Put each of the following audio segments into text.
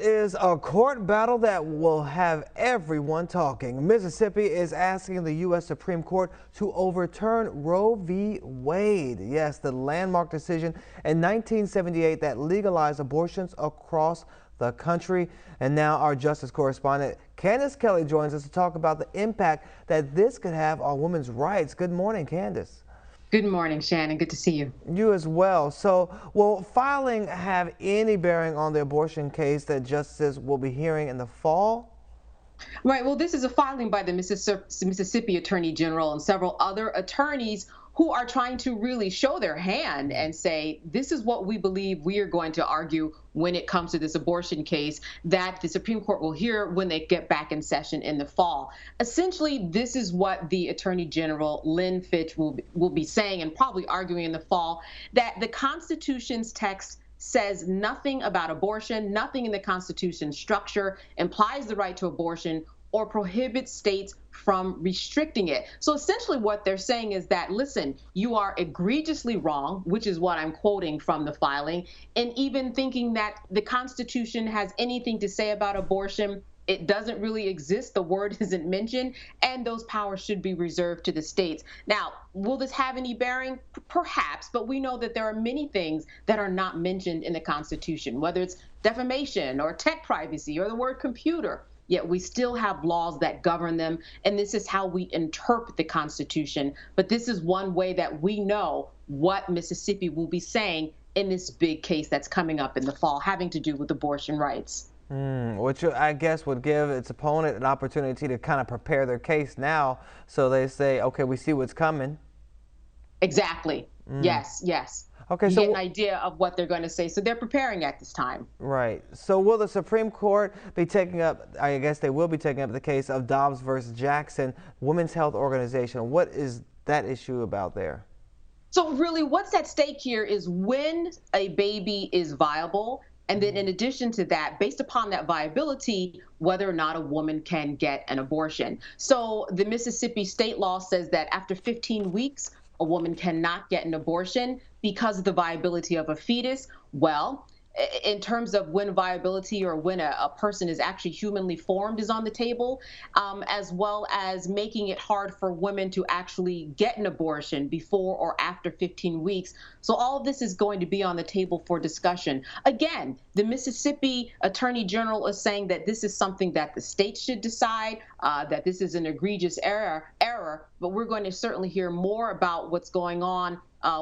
is a court battle that will have everyone talking. Mississippi is asking the U.S. Supreme Court to overturn Roe v. Wade. Yes, the landmark decision in 1978 that legalized abortions across the country. And now our justice correspondent Candace Kelley joins us to talk about the impact that this could have on women's rights. Good morning, Candace. Good morning, Shannon. Good to see you. You as well. So, will filing have any bearing on the abortion case that justices will be hearing in the fall? Right. Well, this is a filing by the Mississippi Attorney General and several other attorneys who are trying to really show their hand and say, this is what we believe we are going to argue when it comes to this abortion case that the Supreme Court will hear when they get back in session in the fall. Essentially, this is what the Attorney General, Lynn Fitch, will be saying and probably arguing in the fall, that the Constitution's text says nothing about abortion, nothing in the Constitution's structure implies the right to abortion or prohibits states from restricting it. So essentially what they're saying is that, listen, you are egregiously wrong, which is what I'm quoting from the filing, and even thinking that the Constitution has anything to say about abortion. It doesn't really exist. The word isn't mentioned, and those powers should be reserved to the states. Now, will this have any bearing? Perhaps, but we know that there are many things that are not mentioned in the Constitution, whether it's defamation or tech privacy or the word computer. Yet we still have laws that govern them, and this is how we interpret the Constitution. But this is one way that we know what Mississippi will be saying in this big case that's coming up in the fall, having to do with abortion rights. Which I guess would give its opponent an opportunity to kind of prepare their case now, so they say, okay, we see what's coming. Exactly. Yes, yes. Okay, you so get an idea of what they're going to say. So they're preparing at this time. Right. So will the Supreme Court be taking up, I guess they will be taking up the case of Dobbs versus Jackson, Women's Health Organization. What is that issue about there? So really what's at stake here is when a baby is viable, and then in addition to that, based upon that viability, whether or not a woman can get an abortion. So the Mississippi state law says that after 15 weeks, a woman cannot get an abortion because of the viability of a fetus. Well, in terms of when viability or when a person is actually humanly formed is on the table, as well as making it hard for women to actually get an abortion before or after 15 weeks. So all of this is going to be on the table for discussion. Again, the Mississippi Attorney General is saying that this is something that the states should decide, that this is an egregious error, but we're going to certainly hear more about what's going on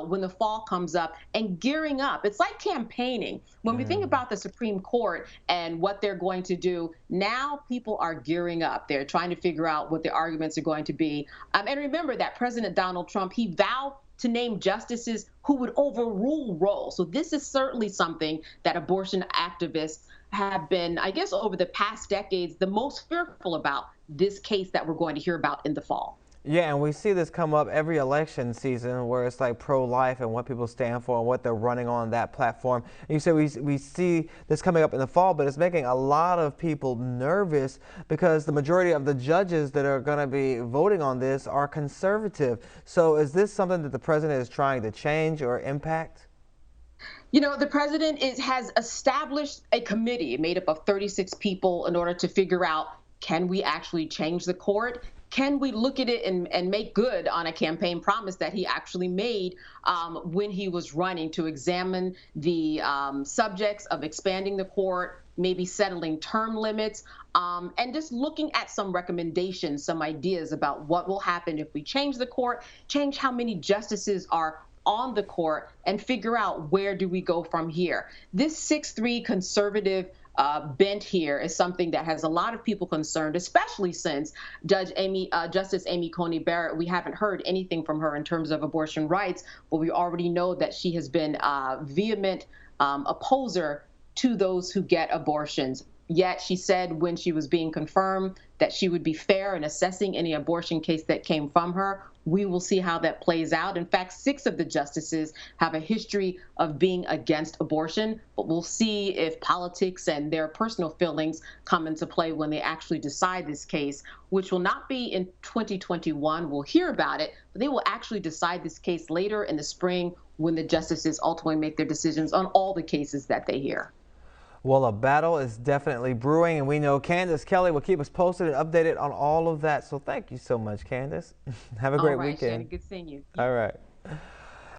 when the fall comes up and gearing up. It's like campaigning. When we think about the Supreme Court and what they're going to do, now people are gearing up. They're trying to figure out what the arguments are going to be. And remember that President Donald Trump, he vowed to name justices who would overrule Roe. So this is certainly something that abortion activists have been, I guess, over the past decades, the most fearful about this case that we're going to hear about in the fall. Yeah, and we see this come up every election season where it's like pro-life and what people stand for and what they're running on that platform. And you said we see this coming up in the fall, but it's making a lot of people nervous because the majority of the judges that are going to be voting on this are conservative. So is this something that the president is trying to change or impact? You know, the president has established a committee made up of 36 people in order to figure out, can we actually change the court? Can we look at it and make good on a campaign promise that he actually made when he was running to examine the subjects of expanding the court, maybe settling term limits, and just looking at some recommendations, some ideas about what will happen if we change the court, change how many justices are on the court, and figure out where do we go from here. This 6-3 conservative bent here is something that has a lot of people concerned, especially since Justice Amy Coney Barrett, we haven't heard anything from her in terms of abortion rights, but we already know that she has been a vehement opposer to those who get abortions. Yet she said when she was being confirmed that she would be fair in assessing any abortion case that came from her. We will see how that plays out. In fact, 6 of the justices have a history of being against abortion, but we'll see if politics and their personal feelings come into play when they actually decide this case, which will not be in 2021. We'll hear about it, but they will actually decide this case later in the spring when the justices ultimately make their decisions on all the cases that they hear. Well, a battle is definitely brewing, and we know Candace Kelley will keep us posted and updated on all of that. So thank you so much, Candace. Have a All great right, weekend. Shannon, good seeing you. All right.